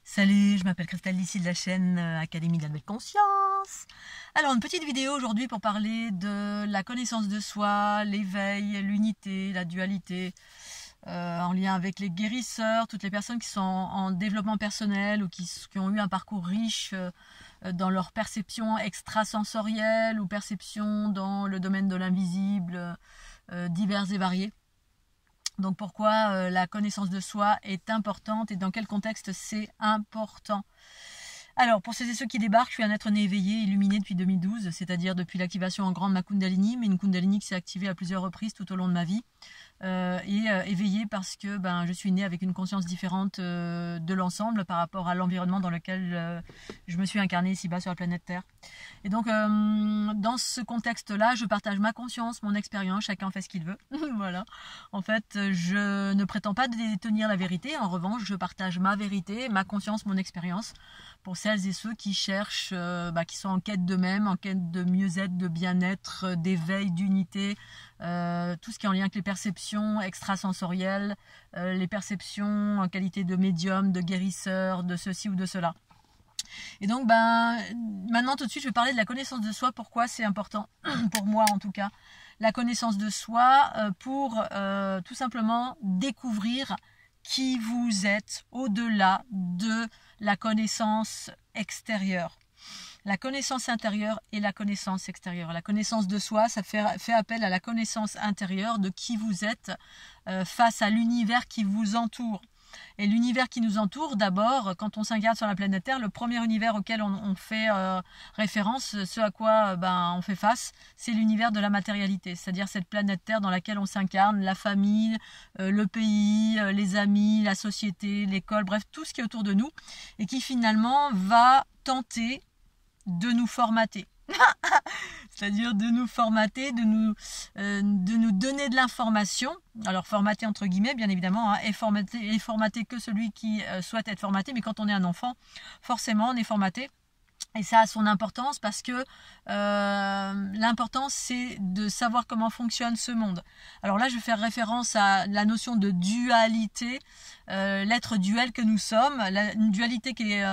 Salut, je m'appelle Christelle, ici de la chaîne Académie de la Nouvelle Conscience. Alors, une petite vidéo aujourd'hui pour parler de la connaissance de soi, l'éveil, l'unité, la dualité, en lien avec les guérisseurs, toutes les personnes qui sont en développement personnel ou qui ont eu un parcours riche dans leur perception extrasensorielle ou perception dans le domaine de l'invisible, divers et variés. Donc pourquoi la connaissance de soi est importante et dans quel contexte c'est important. Alors pour ceux et ceux qui débarquent, je suis un être né éveillé, illuminé depuis 2012, c'est-à-dire depuis l'activation en grande de ma Kundalini, mais une Kundalini qui s'est activée à plusieurs reprises tout au long de ma vie. Éveillée parce que je suis née avec une conscience différente de l'ensemble par rapport à l'environnement dans lequel je me suis incarnée ici-bas sur la planète Terre. Et donc dans ce contexte-là, je partage ma conscience, mon expérience, chacun fait ce qu'il veut. Voilà. En fait, je ne prétends pas détenir la vérité, en revanche, je partage ma vérité, ma conscience, mon expérience pour celles et ceux qui cherchent, qui sont en quête d'eux-mêmes, en quête de mieux-être, de bien-être, d'éveil, d'unité, tout ce qui est en lien avec les perceptions extrasensorielles, les perceptions en qualité de médium, de guérisseur, de ceci ou de cela. Et donc maintenant tout de suite je vais parler de la connaissance de soi, pourquoi c'est important, pour moi en tout cas, la connaissance de soi pour tout simplement découvrir qui vous êtes au-delà de la connaissance extérieure. La connaissance intérieure et la connaissance extérieure. La connaissance de soi, ça fait appel à la connaissance intérieure de qui vous êtes face à l'univers qui vous entoure. Et l'univers qui nous entoure, d'abord, quand on s'incarne sur la planète Terre, le premier univers auquel on fait référence, ce à quoi on fait face, c'est l'univers de la matérialité, c'est-à-dire cette planète Terre dans laquelle on s'incarne, la famille, le pays, les amis, la société, l'école, bref, tout ce qui est autour de nous, et qui finalement va tenter de nous formater. C'est-à-dire de nous formater, de nous donner de l'information. Alors formater entre guillemets, bien évidemment, et formater que celui qui souhaite être formaté. Mais quand on est un enfant, forcément, on est formaté. Et ça a son importance parce que l'important c'est de savoir comment fonctionne ce monde. Alors là je vais faire référence à la notion de dualité, l'être duel que nous sommes, une dualité qui est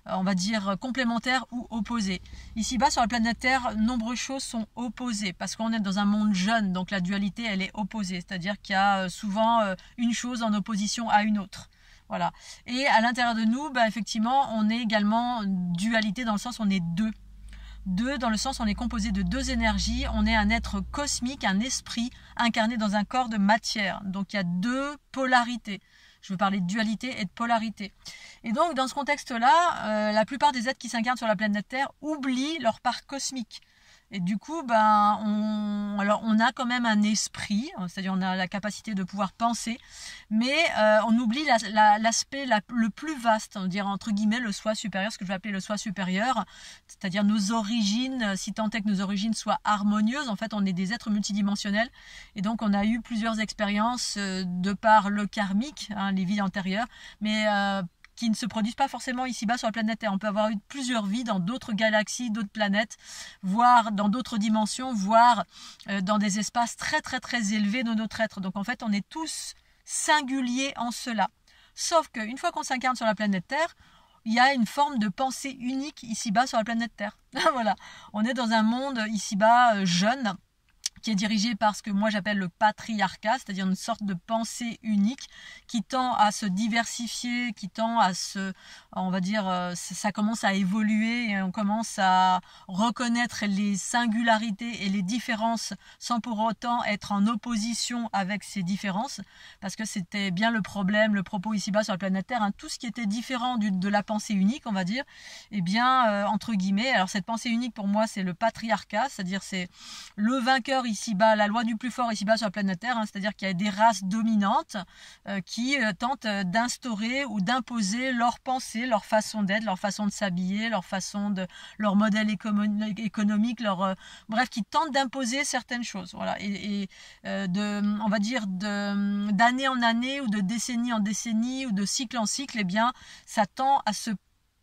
on va dire complémentaire ou opposée. Ici-bas sur la planète Terre, nombreuses choses sont opposées parce qu'on est dans un monde jeune, donc la dualité elle est opposée, c'est-à-dire qu'il y a souvent une chose en opposition à une autre. Voilà. Et à l'intérieur de nous, effectivement, on est également dualité dans le sens où on est deux. Deux dans le sens où on est composé de deux énergies. On est un être cosmique, un esprit incarné dans un corps de matière. Donc il y a deux polarités. Je veux parler de dualité et de polarité. Et donc dans ce contexte-là, la plupart des êtres qui s'incarnent sur la planète Terre oublient leur part cosmique. Et du coup, on a quand même un esprit, c'est-à-dire on a la capacité de pouvoir penser, mais on oublie l'aspect le plus vaste, on dirait entre guillemets le soi supérieur, ce que je vais appeler le soi supérieur, c'est-à-dire nos origines, si tant est que nos origines soient harmonieuses. En fait, on est des êtres multidimensionnels, et donc on a eu plusieurs expériences de par le karmique, les vies antérieures, mais qui ne se produisent pas forcément ici-bas sur la planète Terre. On peut avoir eu plusieurs vies dans d'autres galaxies, d'autres planètes, voire dans d'autres dimensions, voire dans des espaces très très très élevés de notre être. Donc en fait, on est tous singuliers en cela. Sauf qu'une fois qu'on s'incarne sur la planète Terre, il y a une forme de pensée unique ici-bas sur la planète Terre. Voilà, on est dans un monde ici-bas jeune, qui est dirigé par ce que moi j'appelle le patriarcat, c'est-à-dire une sorte de pensée unique qui tend à se diversifier, qui tend à on va dire, ça commence à évoluer et on commence à reconnaître les singularités et les différences sans pour autant être en opposition avec ces différences, parce que c'était bien le problème, le propos ici-bas sur la planète Terre, tout ce qui était différent de la pensée unique, on va dire, entre guillemets, alors cette pensée unique pour moi c'est le patriarcat, c'est-à-dire c'est le vainqueur ici-bas, la loi du plus fort ici-bas sur la planète Terre, c'est-à-dire qu'il y a des races dominantes qui tentent d'instaurer ou d'imposer leur pensée, leur façon d'être, leur façon de s'habiller, leur modèle économique, bref, qui tentent d'imposer certaines choses. Voilà. On va dire d'année en année ou de décennie en décennie ou de cycle en cycle, ça tend à se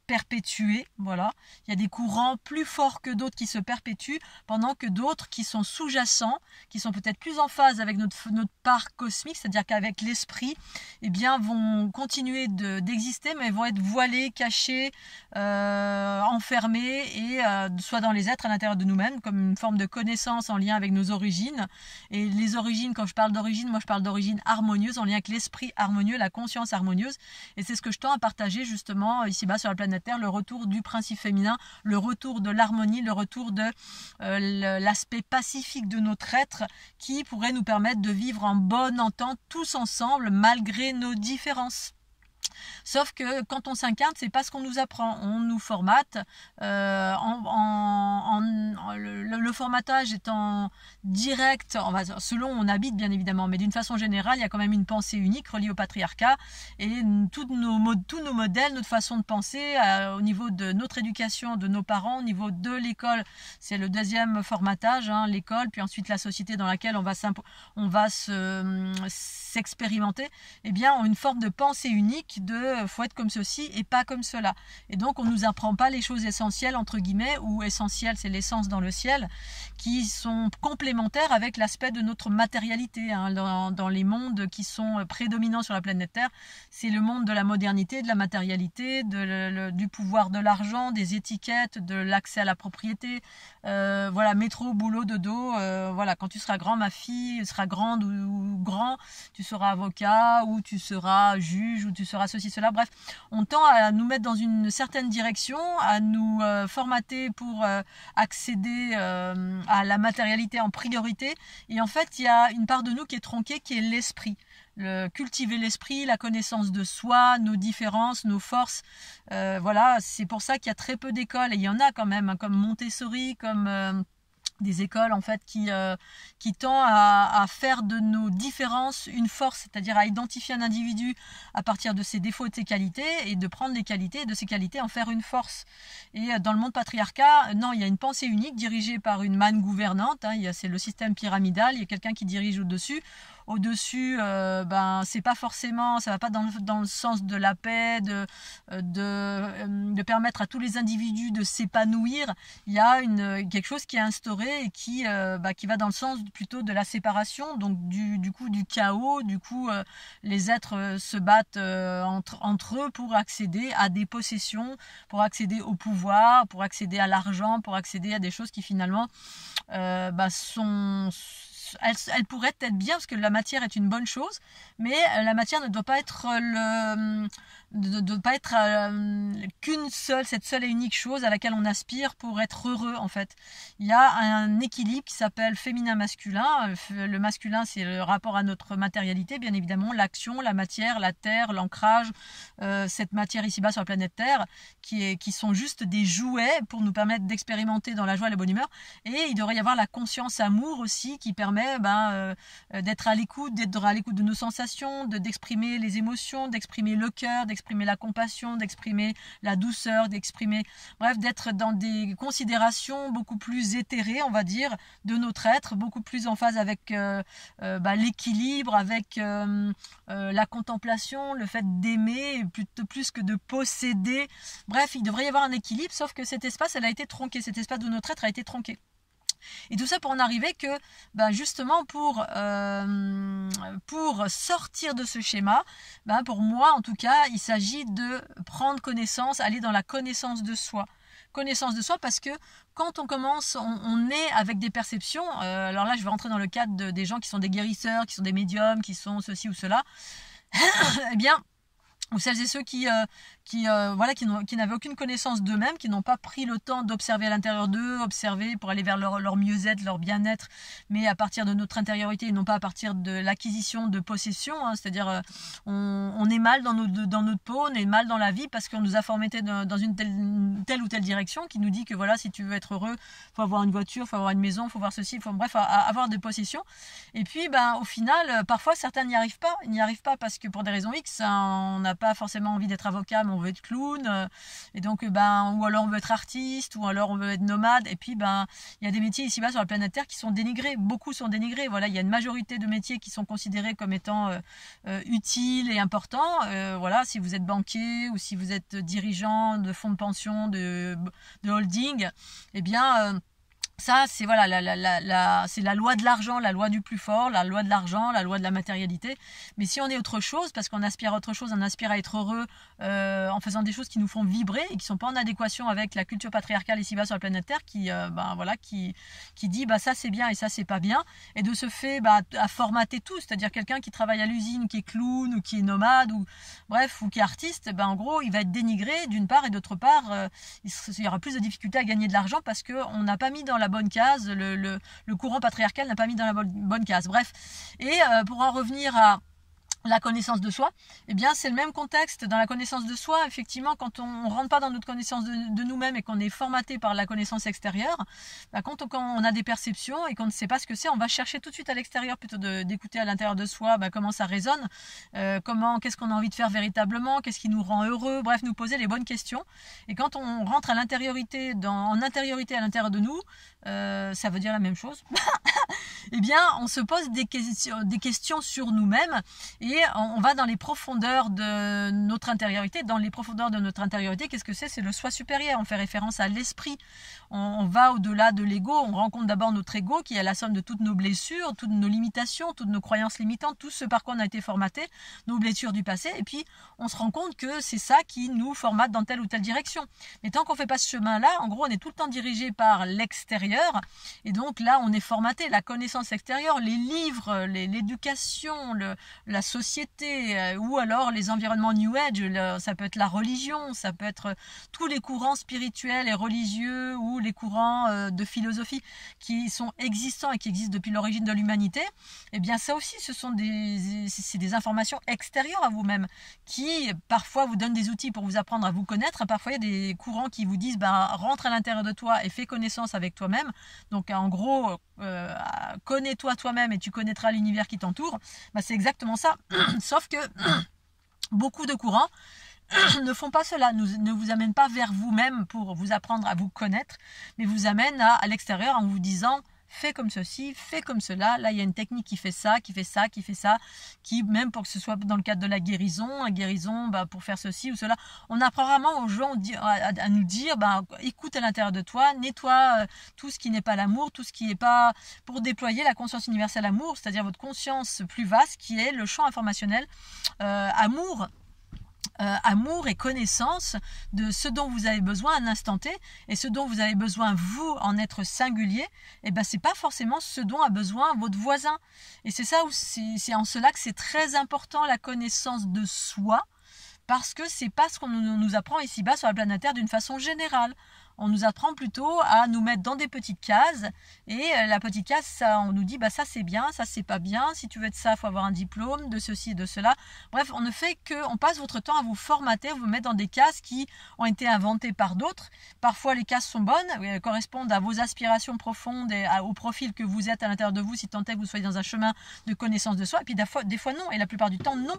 perpétuer, voilà. Il y a des courants plus forts que d'autres qui se perpétuent, pendant que d'autres qui sont sous-jacents, qui sont peut-être plus en phase avec notre part cosmique, c'est-à-dire qu'avec l'esprit, eh bien, vont continuer d'exister, mais vont être voilés, cachés, enfermés, et soit dans les êtres à l'intérieur de nous-mêmes, comme une forme de connaissance en lien avec nos origines. Et les origines, quand je parle d'origine, moi je parle d'origine harmonieuse, en lien avec l'esprit harmonieux, la conscience harmonieuse. Et c'est ce que je tends à partager justement ici-bas sur la planète Terre, le retour du principe féminin, le retour de l'harmonie, le retour de l'aspect pacifique de notre être, qui pourrait nous permettre de vivre en bonne entente tous ensemble malgré nos différences. Sauf que quand on s'incarne, c'est pas ce qu'on nous apprend. On nous formate. Le formatage étant direct, selon où on habite bien évidemment, mais d'une façon générale, il y a quand même une pensée unique reliée au patriarcat. Et tous nos modèles, notre façon de penser, au niveau de notre éducation, de nos parents, au niveau de l'école, c'est le deuxième formatage, hein, l'école, puis ensuite la société dans laquelle on va s'expérimenter, eh bien, ont une forme de pensée unique de faut être comme ceci et pas comme cela. Et donc on ne nous apprend pas les choses essentielles entre guillemets, ou essentielles c'est l'essence dans le ciel, qui sont complémentaires avec l'aspect de notre matérialité, hein, dans les mondes qui sont prédominants sur la planète Terre. C'est le monde de la modernité, de la matérialité, du pouvoir de l'argent, des étiquettes, de l'accès à la propriété, voilà, métro, boulot, dodo, voilà, quand tu seras grand, ma fille, tu seras grande ou grand, tu seras avocat, ou tu seras juge, ou tu seras ceci, cela, bref, on tend à nous mettre dans une certaine direction, à nous formater pour accéder à la matérialité en priorité, et en fait il y a une part de nous qui est tronquée, qui est l'esprit. Cultiver l'esprit, la connaissance de soi, nos différences, nos forces, voilà, c'est pour ça qu'il y a très peu d'écoles, et il y en a quand même, hein, comme Montessori, comme des écoles en fait qui tend à faire de nos différences une force, c'est-à-dire à identifier un individu à partir de ses défauts et de ses qualités, et de prendre les qualités et de ces qualités en faire une force. Et dans le monde patriarcat, non, il y a une pensée unique dirigée par une manne gouvernante, hein, c'est le système pyramidal, il y a quelqu'un qui dirige au-dessus. Au-dessus, c'est pas forcément, ça va pas dans le sens de la paix, de permettre à tous les individus de s'épanouir. Il y a quelque chose qui est instauré et qui va dans le sens plutôt de la séparation, donc du coup du chaos. Du coup, les êtres se battent entre eux pour accéder à des possessions, pour accéder au pouvoir, pour accéder à l'argent, pour accéder à des choses qui finalement elle pourrait être bien, parce que la matière est une bonne chose, mais la matière ne doit pas être cette seule et unique chose à laquelle on aspire pour être heureux en fait. Il y a un équilibre qui s'appelle féminin-masculin. Le masculin, c'est le rapport à notre matérialité, bien évidemment, l'action, la matière, la terre, l'ancrage, cette matière ici-bas sur la planète Terre, qui sont juste des jouets pour nous permettre d'expérimenter dans la joie et la bonne humeur. Et il devrait y avoir la conscience amour aussi, qui permet d'être à l'écoute de nos sensations, d'exprimer les émotions, d'exprimer le cœur, d'exprimer la compassion, d'exprimer la douceur, bref, d'être dans des considérations beaucoup plus éthérées, on va dire, de notre être, beaucoup plus en phase avec l'équilibre, avec la contemplation, le fait d'aimer plutôt plus que de posséder. Bref, il devrait y avoir un équilibre, sauf que cet espace, elle a été tronqué, cet espace de notre être a été tronqué. Et tout ça pour en arriver que, justement, pour sortir de ce schéma, pour moi en tout cas, il s'agit de prendre connaissance, aller dans la connaissance de soi. Connaissance de soi, parce que quand on commence, on est avec des perceptions, alors là je vais rentrer dans le cadre des gens qui sont des guérisseurs, qui sont des médiums, qui sont ceci ou cela, eh bien, ou celles et ceux qui n'avaient aucune connaissance d'eux-mêmes, qui n'ont pas pris le temps d'observer à l'intérieur d'eux, observer pour aller vers leur mieux-être, leur bien-être, mais à partir de notre intériorité et non pas à partir de l'acquisition de possession, hein, c'est-à-dire on est mal dans notre peau, on est mal dans la vie parce qu'on nous a formaté dans une telle ou telle direction qui nous dit que voilà, si tu veux être heureux, il faut avoir une voiture, il faut avoir une maison, il faut voir ceci, bref, avoir des possessions. Et puis au final, parfois certains n'y arrivent pas parce que pour des raisons X, on n'a pas forcément envie d'être avocat, mais on veut être clown, et donc ou alors on veut être artiste, ou alors on veut être nomade, et puis il y a des métiers ici-bas sur la planète Terre qui sont dénigrés, beaucoup sont dénigrés. Voilà, il y a une majorité de métiers qui sont considérés comme étant utiles et importants. Voilà, si vous êtes banquier ou si vous êtes dirigeant de fonds de pension, de holding, eh bien ça, c'est voilà, c'est la loi de l'argent, la loi du plus fort, la loi de l'argent, la loi de la matérialité. Mais si on est autre chose, parce qu'on aspire à autre chose, on aspire à être heureux en faisant des choses qui nous font vibrer et qui sont pas en adéquation avec la culture patriarcale ici-bas sur la planète Terre, qui dit ça c'est bien et ça c'est pas bien, et de ce fait à formater tout, c'est-à-dire quelqu'un qui travaille à l'usine, qui est clown ou qui est nomade ou bref ou qui est artiste, en gros il va être dénigré d'une part, et d'autre part il y aura plus de difficultés à gagner de l'argent parce que on n'a pas mis dans la bonne case, le courant patriarcal n'a pas mis dans la bonne case. Bref, et pour en revenir à la connaissance de soi, eh bien c'est le même contexte. Dans la connaissance de soi, effectivement, quand on ne rentre pas dans notre connaissance de nous-mêmes et qu'on est formaté par la connaissance extérieure, quand on a des perceptions et qu'on ne sait pas ce que c'est, on va chercher tout de suite à l'extérieur plutôt d'écouter à l'intérieur de soi comment ça résonne, qu'est-ce qu'on a envie de faire véritablement, qu'est-ce qui nous rend heureux, bref, nous poser les bonnes questions. Et quand on rentre à l'intériorité, en intériorité à l'intérieur de nous, ça veut dire la même chose, eh bien on se pose des questions sur nous-mêmes, et on va dans les profondeurs de notre intériorité. Dans les profondeurs de notre intériorité, qu'est-ce que c'est? C'est le soi supérieur. On fait référence à l'esprit. On va au-delà de l'ego. On rencontre d'abord notre ego, qui est la somme de toutes nos blessures, toutes nos limitations, toutes nos croyances limitantes, tout ce par quoi on a été formaté, nos blessures du passé. Et puis, on se rend compte que c'est ça qui nous formate dans telle ou telle direction. Mais tant qu'on ne fait pas ce chemin-là, en gros, on est tout le temps dirigé par l'extérieur. Et donc là, on est formaté. La connaissance extérieure, les livres, l'éducation, la société, ou alors les environnements New Age, ça peut être la religion, ça peut être tous les courants spirituels et religieux, ou les courants de philosophie qui sont existants et qui existent depuis l'origine de l'humanité. Et bien ça aussi, c'est des informations extérieures à vous-même, qui parfois vous donnent des outils pour vous apprendre à vous connaître. Parfois il y a des courants qui vous disent rentre à l'intérieur de toi et fais connaissance avec toi-même. Donc en gros, connais-toi toi-même et tu connaîtras l'univers qui t'entoure. C'est exactement ça, sauf que beaucoup de courants ne font pas cela, ne vous amènent pas vers vous-même pour vous apprendre à vous connaître, mais vous amènent à l'extérieur en vous disant fais comme ceci, fais comme cela, là il y a une technique qui fait ça, qui fait ça, qui fait ça, qui même pour que ce soit dans le cadre de la guérison, pour faire ceci ou cela, on apprend vraiment aux gens à nous dire écoute à l'intérieur de toi, nettoie tout ce qui n'est pas l'amour, tout ce qui n'est pas, pour déployer la conscience universelle amour, c'est-à-dire votre conscience plus vaste qui est le champ informationnel amour et connaissance de ce dont vous avez besoin à un instant T, et ce dont vous avez besoin vous en être singulier, c'est pas forcément ce dont a besoin votre voisin. Et c'est ça où c'est en cela que c'est très important la connaissance de soi, parce que c'est pas ce qu'on nous apprend ici-bas sur la planète Terre d'une façon générale. On nous apprend plutôt à nous mettre dans des petites cases, et la petite case, ça, on nous dit ça c'est bien, ça c'est pas bien, si tu veux être ça, il faut avoir un diplôme, de ceci et de cela. Bref, on ne fait que, on passe votre temps à vous formater, à vous mettre dans des cases qui ont été inventées par d'autres. Parfois les cases sont bonnes, elles correspondent à vos aspirations profondes et au profil que vous êtes à l'intérieur de vous, si tant est que vous soyez dans un chemin de connaissance de soi, et puis des fois non, et la plupart du temps non.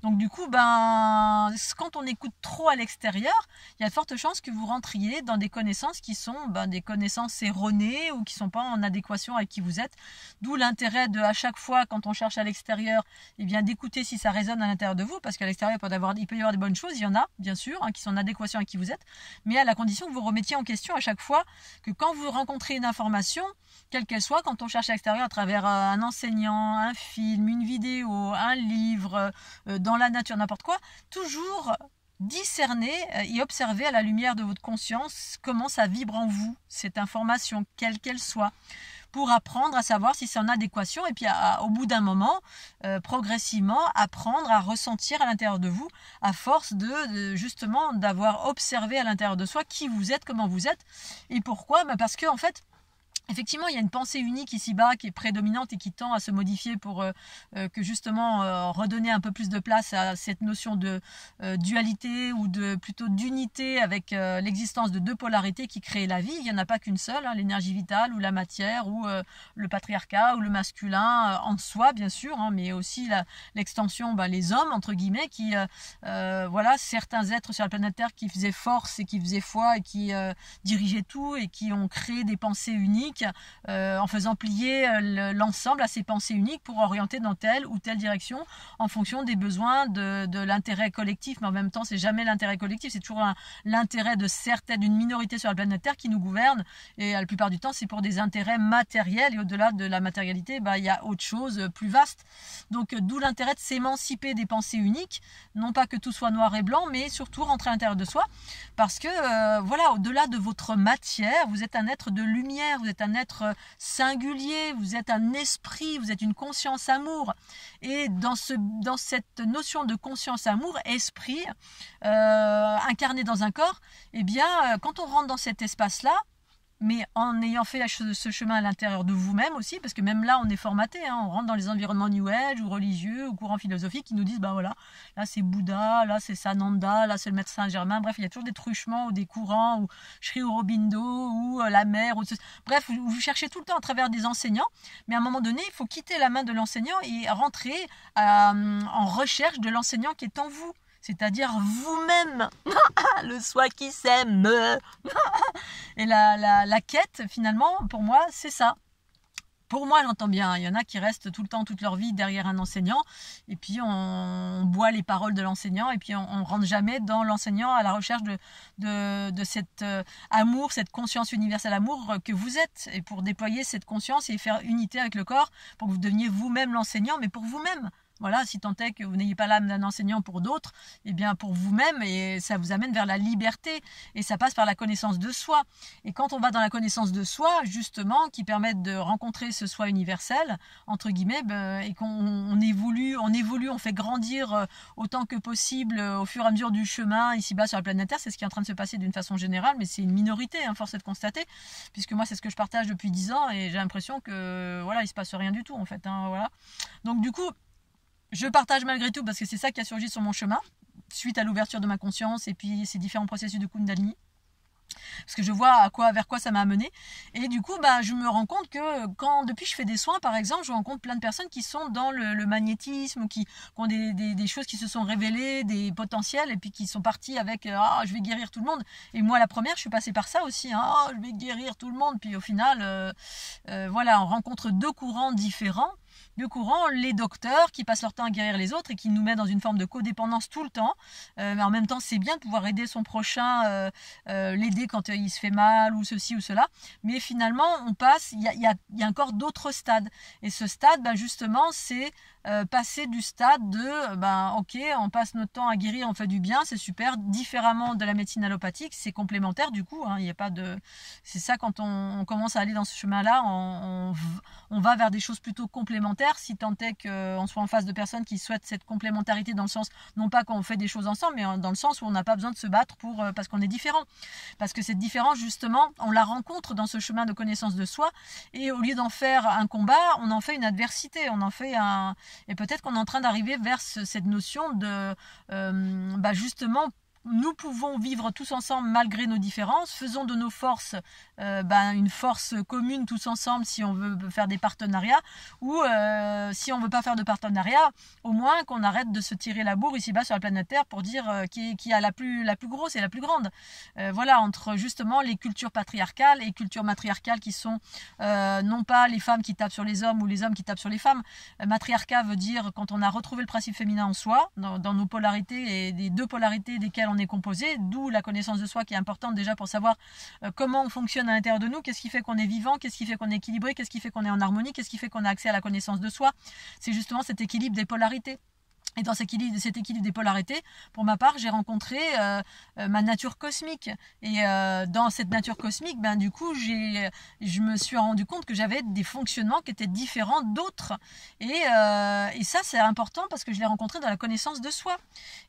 Donc du coup, quand on écoute trop à l'extérieur, il y a de fortes chances que vous rentriez dans des connaissances qui sont des connaissances erronées ou qui ne sont pas en adéquation avec qui vous êtes. D'où l'intérêt à chaque fois, quand on cherche à l'extérieur, d'écouter si ça résonne à l'intérieur de vous, parce qu'à l'extérieur, il peut y avoir des bonnes choses, il y en a, bien sûr, qui sont en adéquation avec qui vous êtes, mais à la condition que vous remettiez en question à chaque fois, que quand vous rencontrez une information, quelle qu'elle soit, quand on cherche à l'extérieur à travers un enseignant, un film, une vidéo, un livre, dans la nature, n'importe quoi, toujours discerner et observer à la lumière de votre conscience comment ça vibre en vous, cette information, quelle qu'elle soit, pour apprendre à savoir si c'est en adéquation, et puis au bout d'un moment, progressivement, apprendre à ressentir à l'intérieur de vous, à force justement d'avoir observé à l'intérieur de soi qui vous êtes, comment vous êtes, et pourquoi, parce que en fait, Effectivement, il y a une pensée unique ici-bas qui est prédominante et qui tend à se modifier pour que justement redonner un peu plus de place à cette notion de dualité ou plutôt d'unité avec l'existence de deux polarités qui créent la vie. Il n'y en a pas qu'une seule, hein, l'énergie vitale ou la matière ou le patriarcat ou le masculin en soi, bien sûr, hein, mais aussi l'extension, les hommes, entre guillemets, qui, voilà, certains êtres sur la planète Terre qui faisaient force et qui faisaient foi et qui dirigeaient tout et qui ont créé des pensées uniques en faisant plier l'ensemble à ces pensées uniques pour orienter dans telle ou telle direction en fonction des besoins de l'intérêt collectif, mais en même temps c'est jamais l'intérêt collectif, c'est toujours l'intérêt d'une minorité sur la planète Terre qui nous gouverne, et la plupart du temps c'est pour des intérêts matériels, et au-delà de la matérialité il y a autre chose plus vaste. Donc d'où l'intérêt de s'émanciper des pensées uniques, non pas que tout soit noir et blanc, mais surtout rentrer à l'intérieur de soi, parce que voilà, au-delà de votre matière, vous êtes un être de lumière, vous êtes un être singulier, vous êtes un esprit, vous êtes une conscience amour. Et dans cette notion de conscience amour, esprit, incarné dans un corps, eh bien, quand on rentre dans cet espace-là, mais en ayant fait ce chemin à l'intérieur de vous-même aussi, parce que même là on est formaté, hein, on rentre dans les environnements New Age ou religieux ou courants philosophiques qui nous disent voilà, là c'est Bouddha, là c'est Sananda, là c'est le maître Saint-Germain, bref il y a toujours des truchements ou des courants ou Sri Aurobindo ou la mer, bref vous cherchez tout le temps à travers des enseignants, mais à un moment donné il faut quitter la main de l'enseignant et rentrer en recherche de l'enseignant qui est en vous. C'est-à-dire vous-même, le soi qui s'aime. Et la quête, finalement, pour moi, c'est ça. Pour moi, j'entends bien, il y en a qui restent tout le temps, toute leur vie derrière un enseignant, et puis on boit les paroles de l'enseignant, et puis on ne rentre jamais dans l'enseignant à la recherche de cet amour, cette conscience universelle amour que vous êtes, et pour déployer cette conscience et faire unité avec le corps, pour que vous deveniez vous-même l'enseignant, mais pour vous-même. Voilà, si tant est que vous n'ayez pas l'âme d'un enseignant pour d'autres, eh bien pour vous-même, et ça vous amène vers la liberté, et ça passe par la connaissance de soi. Et quand on va dans la connaissance de soi, justement, qui permet de rencontrer ce soi universel, entre guillemets, et qu'on évolue, on fait grandir autant que possible au fur et à mesure du chemin ici-bas sur la planète Terre, c'est ce qui est en train de se passer d'une façon générale, mais c'est une minorité, hein, force est de constater, puisque moi c'est ce que je partage depuis 10 ans, et j'ai l'impression que voilà, il se passe rien du tout en fait. Hein, voilà. Donc du coup, je partage malgré tout parce que c'est ça qui a surgi sur mon chemin, suite à l'ouverture de ma conscience et puis ces différents processus de Kundalini. Parce que je vois vers quoi ça m'a amené. Et du coup, je me rends compte que depuis que je fais des soins, par exemple, je rencontre plein de personnes qui sont dans le magnétisme, qui ont des choses qui se sont révélées, des potentiels, et puis qui sont partis avec je vais guérir tout le monde. Et moi, la première, je suis passée par ça aussi. Je vais guérir tout le monde. Puis au final, voilà, on rencontre deux courants différents. Les docteurs qui passent leur temps à guérir les autres et qui nous mettent dans une forme de codépendance tout le temps. Mais en même temps, c'est bien de pouvoir aider son prochain, l'aider quand il se fait mal ou ceci ou cela. Mais finalement, il y a encore d'autres stades. Et ce stade, justement, c'est passer du stade de ok, on passe notre temps à guérir, on fait du bien, c'est super, différemment de la médecine allopathique, c'est complémentaire du coup, il y a pas de, c'est ça, quand on commence à aller dans ce chemin-là, on va vers des choses plutôt complémentaires, si tant est qu'on soit en face de personnes qui souhaitent cette complémentarité, dans le sens, non pas qu'on fait des choses ensemble, mais dans le sens où on n'a pas besoin de se battre parce qu'on est différent, parce que cette différence justement, on la rencontre dans ce chemin de connaissance de soi, et au lieu d'en faire un combat, on en fait une adversité, on en fait et peut-être qu'on est en train d'arriver vers cette notion de justement, nous pouvons vivre tous ensemble malgré nos différences, faisons de nos forces une force commune tous ensemble si on veut faire des partenariats, ou si on veut pas faire de partenariat, au moins qu'on arrête de se tirer la bourre ici-bas sur la planète Terre pour dire qui a la plus grosse et la plus grande. Voilà, entre justement les cultures patriarcales et cultures matriarcales qui sont non pas les femmes qui tapent sur les hommes ou les hommes qui tapent sur les femmes. Matriarcat veut dire quand on a retrouvé le principe féminin en soi, dans nos polarités et des deux polarités desquelles on est composé, d'où la connaissance de soi qui est importante déjà pour savoir comment on fonctionne à l'intérieur de nous, qu'est-ce qui fait qu'on est vivant, qu'est-ce qui fait qu'on est équilibré, qu'est-ce qui fait qu'on est en harmonie, qu'est-ce qui fait qu'on a accès à la connaissance de soi. C'est justement cet équilibre des polarités. Et dans cet équilibre des polarités, pour ma part, j'ai rencontré ma nature cosmique. Et dans cette nature cosmique, ben, du coup, je me suis rendu compte que j'avais des fonctionnements qui étaient différents d'autres. Et ça, c'est important parce que je l'ai rencontré dans la connaissance de soi.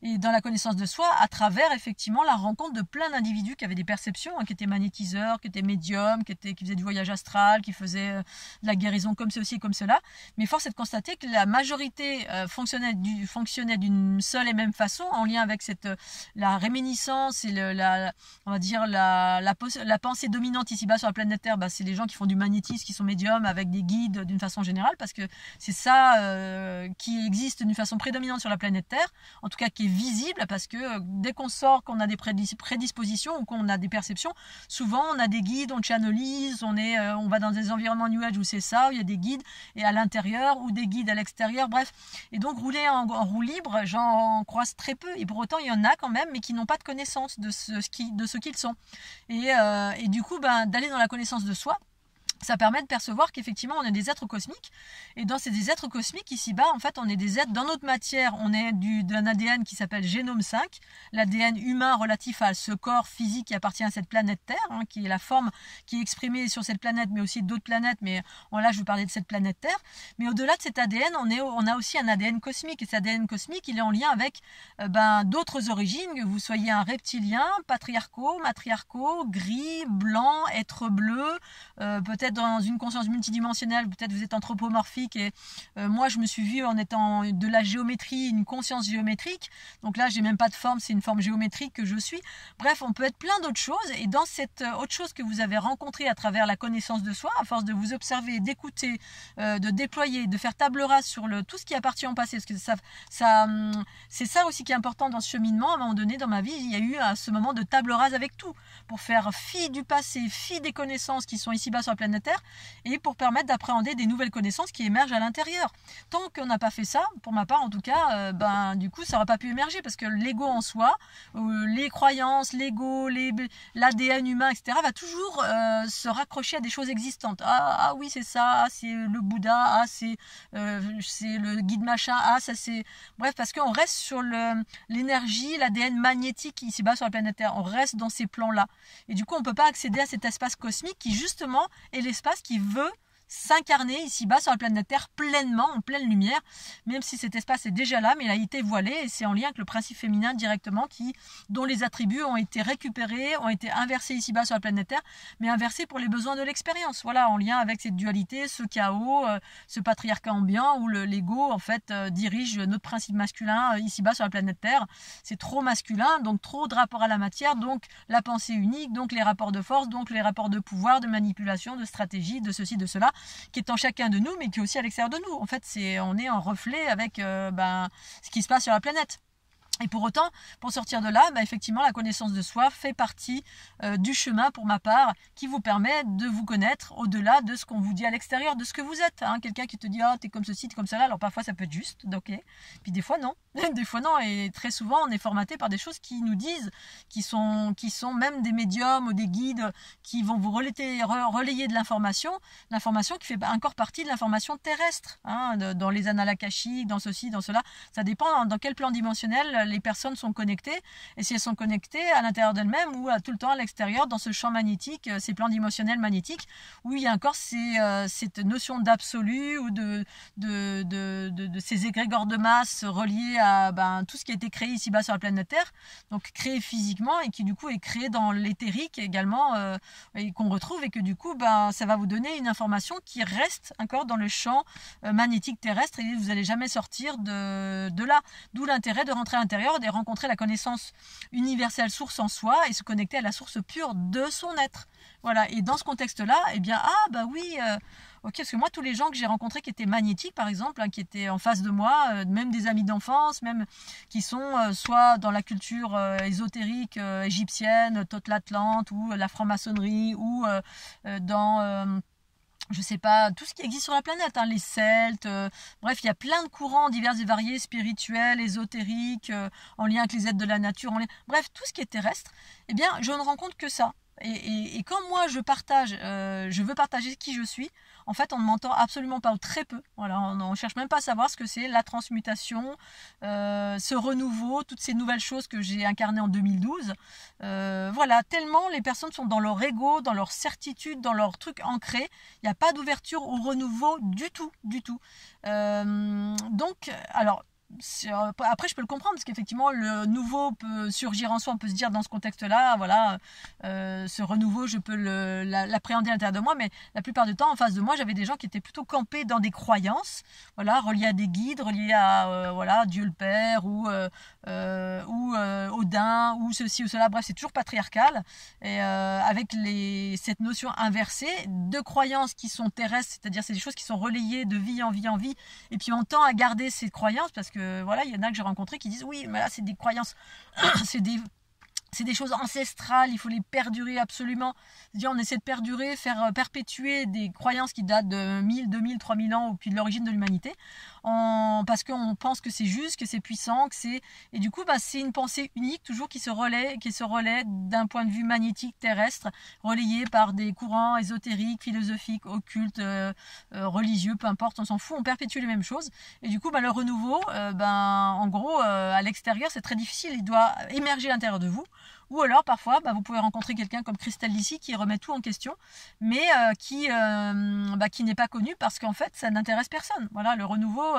Et dans la connaissance de soi, à travers, effectivement, la rencontre de plein d'individus qui avaient des perceptions, hein, qui étaient magnétiseurs, qui étaient médiums, qui faisaient du voyage astral, qui faisaient de la guérison comme ceci, comme cela. Mais force est de constater que la majorité fonctionnait d'une seule et même façon, en lien avec la réminiscence et on va dire la pensée dominante ici-bas sur la planète Terre. Bah, c'est les gens qui font du magnétisme, qui sont médiums avec des guides d'une façon générale, parce que c'est ça qui existe d'une façon prédominante sur la planète Terre, en tout cas qui est visible, parce que dès qu'on sort, qu'on a des prédispositions ou qu'on a des perceptions, souvent on a des guides, on channelise, on va dans des environnements New Age où c'est ça, où il y a des guides et à l'intérieur ou des guides à l'extérieur, bref. Et donc rouler en roue libre, j'en croise très peu, et pour autant il y en a quand même, mais qui n'ont pas de connaissance de ce qu'ils sont. Et du coup, ben, d'aller dans la connaissance de soi, ça permet de percevoir qu'effectivement on est des êtres cosmiques, et dans ces êtres cosmiques ici-bas, en fait on est des êtres, dans notre matière on est d'un ADN qui s'appelle génome 5, l'ADN humain relatif à ce corps physique qui appartient à cette planète Terre, hein, qui est la forme qui est exprimée sur cette planète, mais aussi d'autres planètes, mais là je vais parler de cette planète Terre. Mais au-delà de cet ADN, on a aussi un ADN cosmique, et cet ADN cosmique il est en lien avec d'autres origines, que vous soyez un reptilien, patriarcaux, matriarcaux, gris, blanc, être bleu, peut-être dans une conscience multidimensionnelle, peut-être vous êtes anthropomorphique, et moi je me suis vue en étant de la géométrie, une conscience géométrique, donc là j'ai même pas de forme, c'est une forme géométrique que je suis. Bref, on peut être plein d'autres choses, et dans cette autre chose que vous avez rencontrée à travers la connaissance de soi, à force de vous observer, d'écouter, de déployer, de faire table rase sur tout ce qui appartient au passé, parce que c'est ça aussi qui est important dans ce cheminement. À un moment donné dans ma vie, il y a eu ce moment de table rase avec tout, pour faire fi du passé, fi des connaissances qui sont ici-bas sur la planète Terre, et pour permettre d'appréhender des nouvelles connaissances qui émergent à l'intérieur. Tant qu'on n'a pas fait ça, pour ma part en tout cas, du coup ça n'aurait pas pu émerger, parce que l'ego en soi, les croyances, l'ego, l'ADN humain, etc. va toujours se raccrocher à des choses existantes. Ah oui c'est ça, c'est le Bouddha, c'est le guide machin, ça c'est... Bref, parce qu'on reste sur l'énergie, l'ADN magnétique ici-bas sur la planète Terre, on reste dans ces plans-là. Et du coup on ne peut pas accéder à cet espace cosmique qui justement est l'espace qui veut s'incarner ici-bas sur la planète Terre pleinement, en pleine lumière, même si cet espace est déjà là, mais il a été voilé, et c'est en lien avec le principe féminin directement, dont les attributs ont été récupérés, ont été inversés ici-bas sur la planète Terre, mais inversés pour les besoins de l'expérience, voilà, en lien avec cette dualité, ce chaos, ce patriarcat ambiant, où l'ego en fait dirige notre principe masculin ici-bas sur la planète Terre. C'est trop masculin, donc trop de rapport à la matière, donc la pensée unique, donc les rapports de force, donc les rapports de pouvoir, de manipulation, de stratégie, de ceci, de cela, qui est en chacun de nous, mais qui est aussi à l'extérieur de nous. En fait, on est en reflet avec ce qui se passe sur la planète. Et pour autant, pour sortir de là, effectivement, la connaissance de soi fait partie du chemin, pour ma part, qui vous permet de vous connaître au-delà de ce qu'on vous dit à l'extérieur, de ce que vous êtes. Hein. Quelqu'un qui te dit « Ah, t'es comme ceci, t'es comme cela », alors parfois ça peut être juste, ok. Puis des fois non, des fois non, et très souvent on est formaté par des choses qui nous disent, qui sont même des médiums ou des guides qui vont vous relayer de l'information qui fait encore partie de l'information terrestre, hein, dans les annales akashiques, dans ceci, dans cela. Ça dépend dans quel plan dimensionnel les personnes sont connectées, et si elles sont connectées à l'intérieur d'elles-mêmes ou tout le temps à l'extérieur, dans ce champ magnétique, ces plans dimensionnels magnétiques, où il y a encore cette notion d'absolu, ou de ces égrégores de masse reliés à tout ce qui a été créé ici-bas sur la planète Terre, donc créé physiquement, et qui du coup est créé dans l'éthérique également, et qu'on retrouve, et que du coup ça va vous donner une information qui reste encore dans le champ magnétique terrestre, et vous n'allez jamais sortir de là, d'où l'intérêt de rentrer à l'intérieur, de rencontrer la connaissance universelle source en soi, et se connecter à la source pure de son être. Voilà, et dans ce contexte-là, oui, ok, parce que moi, tous les gens que j'ai rencontrés qui étaient magnétiques, par exemple, qui étaient en face de moi, même des amis d'enfance, même qui sont soit dans la culture ésotérique égyptienne, toute l'Atlante, ou la franc-maçonnerie, ou dans... je sais pas, tout ce qui existe sur la planète, hein, les Celtes, bref, il y a plein de courants divers et variés, spirituels, ésotériques, en lien avec les êtres de la nature, bref, tout ce qui est terrestre, je ne rencontre que ça. Et quand moi je partage, je veux partager qui je suis, en fait on ne m'entend absolument pas, ou très peu. Voilà, on cherche même pas à savoir ce que c'est la transmutation, ce renouveau, toutes ces nouvelles choses que j'ai incarnées en 2012. Voilà, tellement les personnes sont dans leur ego, dans leur certitude, dans leur truc ancré. Il n'y a pas d'ouverture au renouveau du tout, du tout. Donc, alors. Après je peux le comprendre parce qu'effectivement le nouveau peut surgir en soi, on peut se dire dans ce contexte là voilà, ce renouveau je peux l'appréhender à l'intérieur de moi, mais la plupart du temps en face de moi j'avais des gens qui étaient plutôt campés dans des croyances, voilà, reliés à des guides, reliés à voilà, Dieu le Père ou Odin ou ceci ou cela, bref c'est toujours patriarcal, et avec cette notion inversée de croyances qui sont terrestres, c'est-à-dire c'est des choses qui sont relayées de vie en vie en vie, et puis on tend à garder ces croyances parce que voilà, il y en a que j'ai rencontrés qui disent oui mais là c'est des croyances, c'est des choses ancestrales, il faut les perdurer absolument. C'est-à-dire on essaie de perdurer, faire perpétuer des croyances qui datent de 1000, 2000, 3000 ans, ou puis de l'origine de l'humanité, parce qu'on pense que c'est juste, que c'est puissant, que c'est... Et du coup, c'est une pensée unique, toujours qui se relaie d'un point de vue magnétique terrestre, relayé par des courants ésotériques, philosophiques, occultes, religieux, peu importe, on s'en fout, on perpétue les mêmes choses. Et du coup, le renouveau, en gros, à l'extérieur, c'est très difficile, il doit émerger à l'intérieur de vous. Ou alors parfois vous pouvez rencontrer quelqu'un comme Cristal ici qui remet tout en question, mais qui n'est pas connu parce qu'en fait ça n'intéresse personne. Voilà, le renouveau,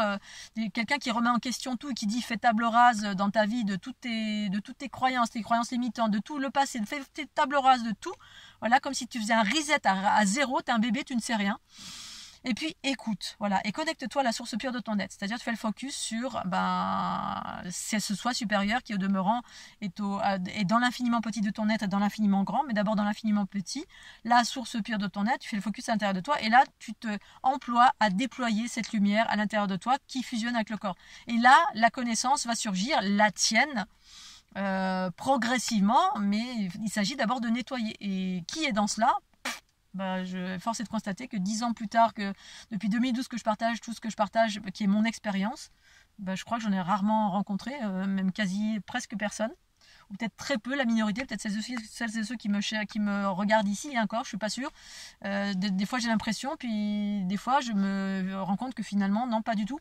quelqu'un qui remet en question tout et qui dit fais table rase dans ta vie de toutes tes croyances limitantes, de tout le passé, fais table rase de tout. Voilà, comme si tu faisais un reset à zéro, t'es un bébé, tu ne sais rien. Et puis écoute, voilà, et connecte-toi à la source pure de ton être. C'est-à-dire tu fais le focus sur c'est ce soi supérieur qui au demeurant est dans l'infiniment petit de ton être et dans l'infiniment grand, mais d'abord dans l'infiniment petit, la source pure de ton être, tu fais le focus à l'intérieur de toi, et là tu te emploies à déployer cette lumière à l'intérieur de toi qui fusionne avec le corps. Et là, la connaissance va surgir, la tienne, progressivement, mais il s'agit d'abord de nettoyer. Et qui est dans cela ? Force est de constater que 10 ans plus tard, que depuis 2012 que je partage tout ce que je partage, qui est mon expérience, je crois que j'en ai rarement rencontré, même presque personne, ou peut-être très peu, la minorité, peut-être celles et ceux qui me regardent ici, et encore, je suis pas sûre. Des fois j'ai l'impression, puis des fois je me rends compte que finalement, non, pas du tout.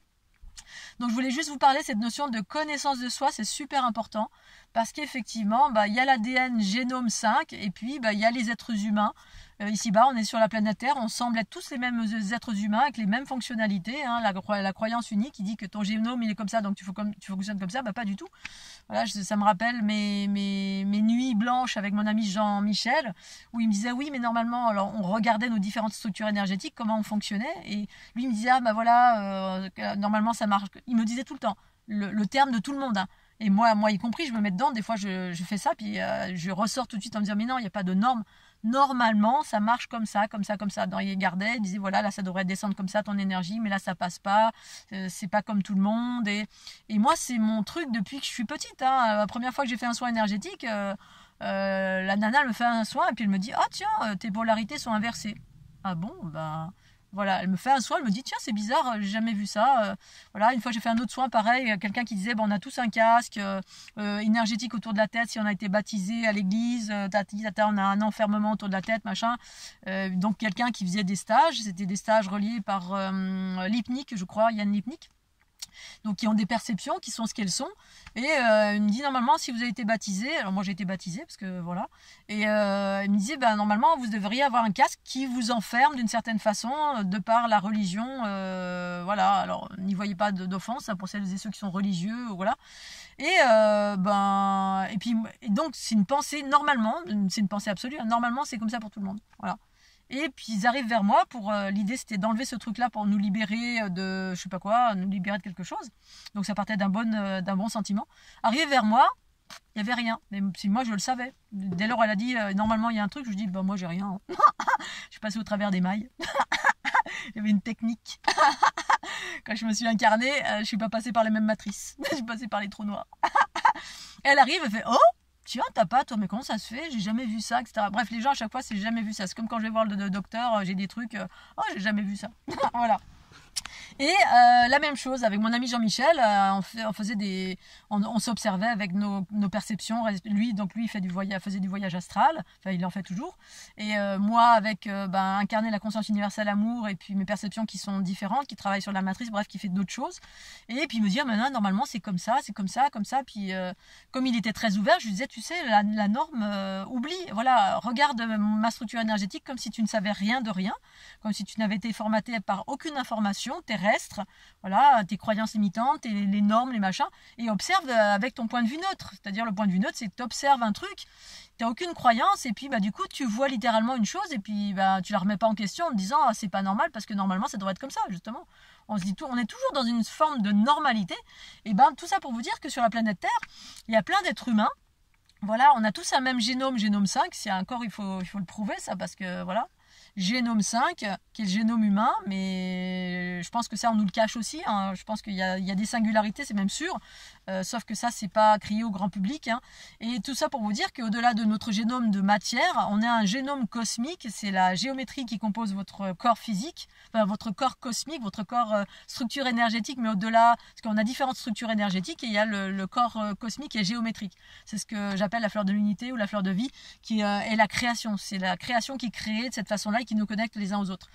Donc je voulais juste vous parler de cette notion de connaissance de soi, c'est super important, parce qu'effectivement, il y a l'ADN génome 5, et puis il y a les êtres humains. Ici-bas, on est sur la planète Terre, on semble être tous les mêmes êtres humains avec les mêmes fonctionnalités, hein, la croyance unique qui dit que ton génome il est comme ça, donc tu fonctionnes comme ça, pas du tout. Voilà, ça me rappelle mes nuits blanches avec mon ami Jean-Michel, où il me disait oui mais normalement, alors on regardait nos différentes structures énergétiques, comment on fonctionnait, et lui il me disait normalement ça marche. Il me disait tout le temps le terme de tout le monde, hein. Et moi y compris, je me mets dedans, des fois je fais ça, puis je ressors tout de suite en me disant mais non, il n'y a pas de norme. Normalement, ça marche comme ça. Dans il gardait, il disait voilà, là ça devrait descendre comme ça ton énergie, mais là ça passe pas, c'est pas comme tout le monde. Et moi c'est mon truc depuis que je suis petite, hein. La première fois que j'ai fait un soin énergétique, la nana elle me fait un soin et puis elle me dit ah tiens, tes polarités sont inversées. Ah bon, voilà, elle me fait un soin, elle me dit tiens c'est bizarre, j'ai jamais vu ça. Voilà, une fois j'ai fait un autre soin pareil, quelqu'un qui disait on a tous un casque énergétique autour de la tête si on a été baptisé à l'église, on a un enfermement autour de la tête, machin. Donc quelqu'un qui faisait des stages, c'était des stages reliés par Lipnik, je crois, Yann Lipnik. Donc qui ont des perceptions qui sont ce qu'elles sont, et il me dit normalement si vous avez été baptisé, alors moi j'ai été baptisé parce que voilà, et il me disait normalement vous devriez avoir un casque qui vous enferme d'une certaine façon de par la religion, voilà, alors n'y voyez pas d'offense pour celles et ceux qui sont religieux, voilà. Et puis donc c'est une pensée normalement, c'est une pensée absolue, normalement c'est comme ça pour tout le monde, voilà. Et puis ils arrivent vers moi l'idée c'était d'enlever ce truc là pour nous libérer de je sais pas quoi, nous libérer de quelque chose, donc ça partait d'un bon sentiment. Arrivé vers moi, il n'y avait rien, mais si moi je le savais, dès lors elle a dit normalement il y a un truc, je dis moi j'ai rien. Je suis passée au travers des mailles. Il y avait une technique. Quand je me suis incarnée, je suis pas passée par les mêmes matrices, je suis passée par les trous noirs. Elle arrive, elle fait oh tiens, t'as pas, toi, mais comment ça se fait? J'ai jamais vu ça, etc. Bref, les gens, à chaque fois, c'est jamais vu ça. C'est comme quand je vais voir le docteur, j'ai des trucs, oh, j'ai jamais vu ça. Voilà. Et la même chose avec mon ami Jean-Michel, on s'observait avec nos perceptions. Lui il faisait du voyage astral, enfin il en fait toujours. Et moi avec incarner la conscience universelle amour et puis mes perceptions qui sont différentes, qui travaillent sur la matrice, bref, qui fait d'autres choses. Et puis me dire maintenant normalement c'est comme ça. Puis comme il était très ouvert, je lui disais tu sais la norme oublie, voilà, regarde ma structure énergétique comme si tu ne savais rien de rien, comme si tu n'avais été formaté par aucune information terrestre, voilà, tes croyances limitantes, les normes, les machins, et observe avec ton point de vue neutre. C'est-à-dire le point de vue neutre, c'est que tu observes un truc, tu n'as aucune croyance, et puis du coup tu vois littéralement une chose, et puis tu la remets pas en question en te disant c'est pas normal, parce que normalement ça devrait être comme ça, justement. On se dit on est toujours dans une forme de normalité, et tout ça pour vous dire que sur la planète Terre, il y a plein d'êtres humains. Voilà, on a tous un même génome 5, si encore il faut le prouver ça, parce que voilà, génome 5, qui est le génome humain, mais je pense que ça on nous le cache aussi, hein. Je pense qu'il y a des singularités, c'est même sûr, sauf que ça c'est pas crié au grand public, hein. Et tout ça pour vous dire qu'au-delà de notre génome de matière, on a un génome cosmique, c'est la géométrie qui compose votre corps physique, enfin votre corps cosmique, votre corps structure énergétique, mais au-delà, parce qu'on a différentes structures énergétiques et il y a le corps cosmique et géométrique. C'est ce que j'appelle la fleur de l'unité ou la fleur de vie, qui est la création. C'est la création qui est créée de cette façon-là et qui nous connecte les uns aux autres.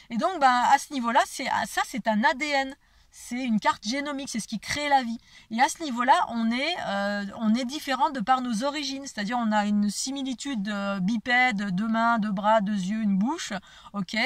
Et donc à ce niveau-là, c'est un ADN. C'est une carte génomique, c'est ce qui crée la vie. Et à ce niveau-là, on est différent de par nos origines. C'est-à-dire, on a une similitude bipède, 2 mains, 2 bras, 2 yeux, une bouche, ok.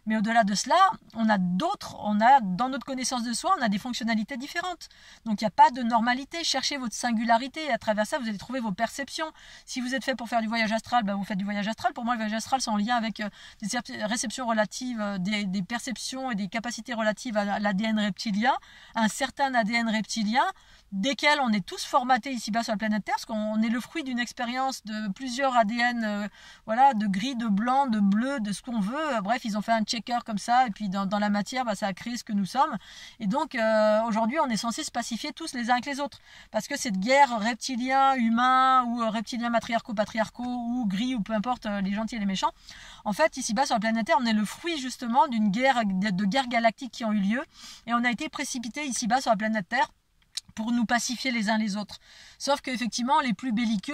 Mais au-delà de cela, on a dans notre connaissance de soi, on a des fonctionnalités différentes. Donc, il n'y a pas de normalité. Cherchez votre singularité et à travers ça, vous allez trouver vos perceptions. Si vous êtes fait pour faire du voyage astral, vous faites du voyage astral. Pour moi, le voyage astral, c'est en lien avec des réceptions relatives, des perceptions et des capacités relatives à l'ADN reptilien, un certain ADN reptilien, desquels on est tous formatés ici-bas sur la planète Terre, parce qu'on est le fruit d'une expérience de plusieurs ADN, voilà, de gris, de blanc, de bleu, de ce qu'on veut. Bref, ils ont fait un checker comme ça, et puis dans la matière, ça a créé ce que nous sommes. Et donc, aujourd'hui, on est censé se pacifier tous les uns avec les autres, parce que cette guerre reptilien, humain, ou reptilien matriarcaux, ou gris, ou peu importe, les gentils et les méchants, en fait, ici-bas sur la planète Terre, on est le fruit justement d'une guerre, de guerres galactiques qui ont eu lieu, et on a été précipités ici-bas sur la planète Terre pour nous pacifier les uns les autres. Sauf qu'effectivement, les plus belliqueux,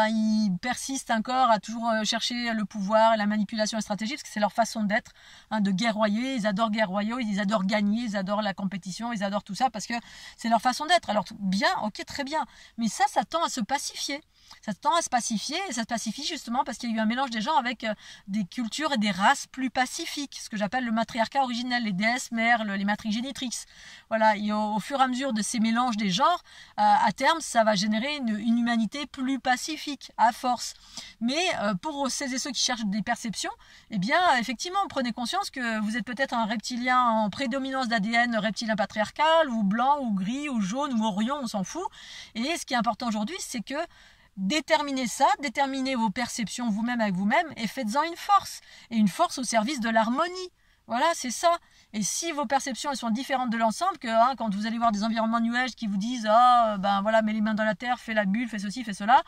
ils persistent encore à toujours chercher le pouvoir et la manipulation et la stratégie, parce que c'est leur façon d'être, de guerroyer. Ils adorent guerroyer, ils adorent gagner, ils adorent la compétition, ils adorent tout ça, parce que c'est leur façon d'être. Alors bien, ok, très bien, mais ça tend à se pacifier. Ça tend à se pacifier, et ça se pacifie justement parce qu'il y a eu un mélange des gens avec des cultures et des races plus pacifiques, ce que j'appelle le matriarcat originel, les déesses mères, les matrices génitrix. Voilà, et au fur et à mesure de ces mélanges des genres, à terme, ça va générer une humanité plus pacifique, à force. Mais pour celles et ceux qui cherchent des perceptions, eh bien, effectivement, prenez conscience que vous êtes peut-être un reptilien en prédominance d'ADN reptilien patriarcal, ou blanc, ou gris, ou jaune, ou orion, on s'en fout. Et ce qui est important aujourd'hui, c'est que déterminez ça, déterminez vos perceptions vous-même avec vous-même et faites-en une force. Et une force au service de l'harmonie. Voilà, c'est ça. Et si vos perceptions elles sont différentes de l'ensemble, que quand vous allez voir des environnements New Age qui vous disent voilà, mets les mains dans la terre, fais la bulle, fais ceci, fais cela,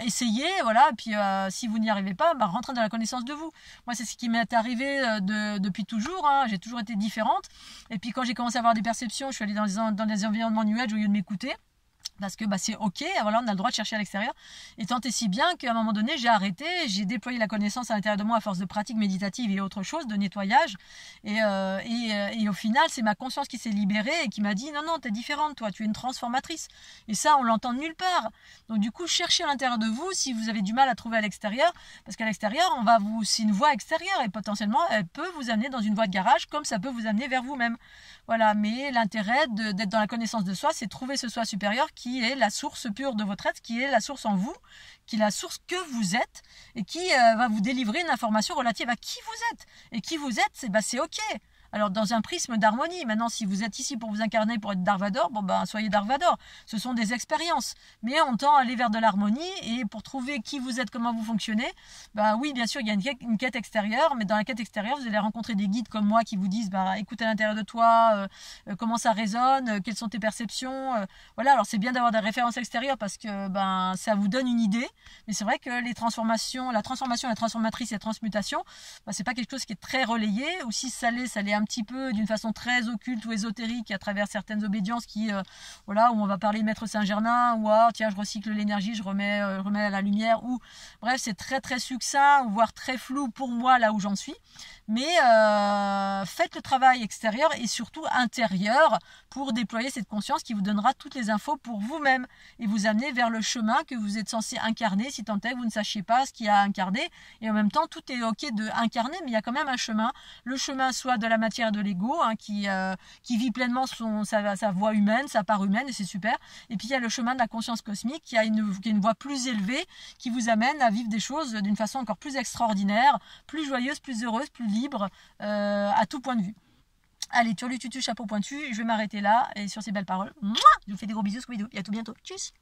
essayez, voilà, et puis si vous n'y arrivez pas, rentrez dans la connaissance de vous. Moi, c'est ce qui m'est arrivé depuis toujours, hein. J'ai toujours été différente. Et puis quand j'ai commencé à avoir des perceptions, je suis allée dans les environnements New Age au lieu de m'écouter. Parce que c'est ok, voilà, on a le droit de chercher à l'extérieur. Et tant et si bien qu'à un moment donné, j'ai arrêté, j'ai déployé la connaissance à l'intérieur de moi à force de pratiques méditatives et autre chose, de nettoyage. Et au final, c'est ma conscience qui s'est libérée et qui m'a dit non, t'es différente, toi, tu es une transformatrice. Et ça, on l'entend nulle part. Donc du coup, cherchez à l'intérieur de vous si vous avez du mal à trouver à l'extérieur. Parce qu'à l'extérieur, c'est une voie extérieure et potentiellement, elle peut vous amener dans une voie de garage comme ça peut vous amener vers vous-même. Voilà, mais l'intérêt d'être dans la connaissance de soi, c'est trouver ce soi supérieur qui est la source pure de votre être, qui est la source en vous, qui est la source que vous êtes et qui va vous délivrer une information relative à qui vous êtes. Et qui vous êtes, c'est ok. Alors dans un prisme d'harmonie, maintenant si vous êtes ici pour vous incarner, pour être Dark Vador, soyez Dark Vador. Ce sont des expériences, mais on tend à aller vers de l'harmonie et pour trouver qui vous êtes, comment vous fonctionnez, oui bien sûr il y a une quête extérieure, mais dans la quête extérieure vous allez rencontrer des guides comme moi qui vous disent écoute à l'intérieur de toi, comment ça résonne, quelles sont tes perceptions, voilà. Alors c'est bien d'avoir des références extérieures parce que ça vous donne une idée, mais c'est vrai que la transformation, la transformatrice et la transmutation, c'est pas quelque chose qui est très relayé, ou si ça l'est un un petit peu d'une façon très occulte ou ésotérique à travers certaines obédiences qui, voilà, où on va parler de Maître Saint-Germain, ou tiens, je recycle l'énergie, je remets à la lumière, ou bref, c'est très très succinct, voire très flou pour moi là où j'en suis. Mais faites le travail extérieur et surtout intérieur pour déployer cette conscience qui vous donnera toutes les infos pour vous-même et vous amener vers le chemin que vous êtes censé incarner, si tant est que vous ne sachiez pas ce qu'il y a à incarner. Et en même temps, tout est ok de incarner, mais il y a quand même un chemin. Le chemin soit de la matière et de l'ego, hein, qui vit pleinement sa voie humaine, sa part humaine, et c'est super. Et puis il y a le chemin de la conscience cosmique qui a une voie plus élevée, qui vous amène à vivre des choses d'une façon encore plus extraordinaire, plus joyeuse, plus heureuse, plus libre, à tout point de vue. Allez, turlututu, chapeau pointu, je vais m'arrêter là, et sur ces belles paroles, je vous fais des gros bisous, Scooby-Doo, et à tout bientôt, tchuss.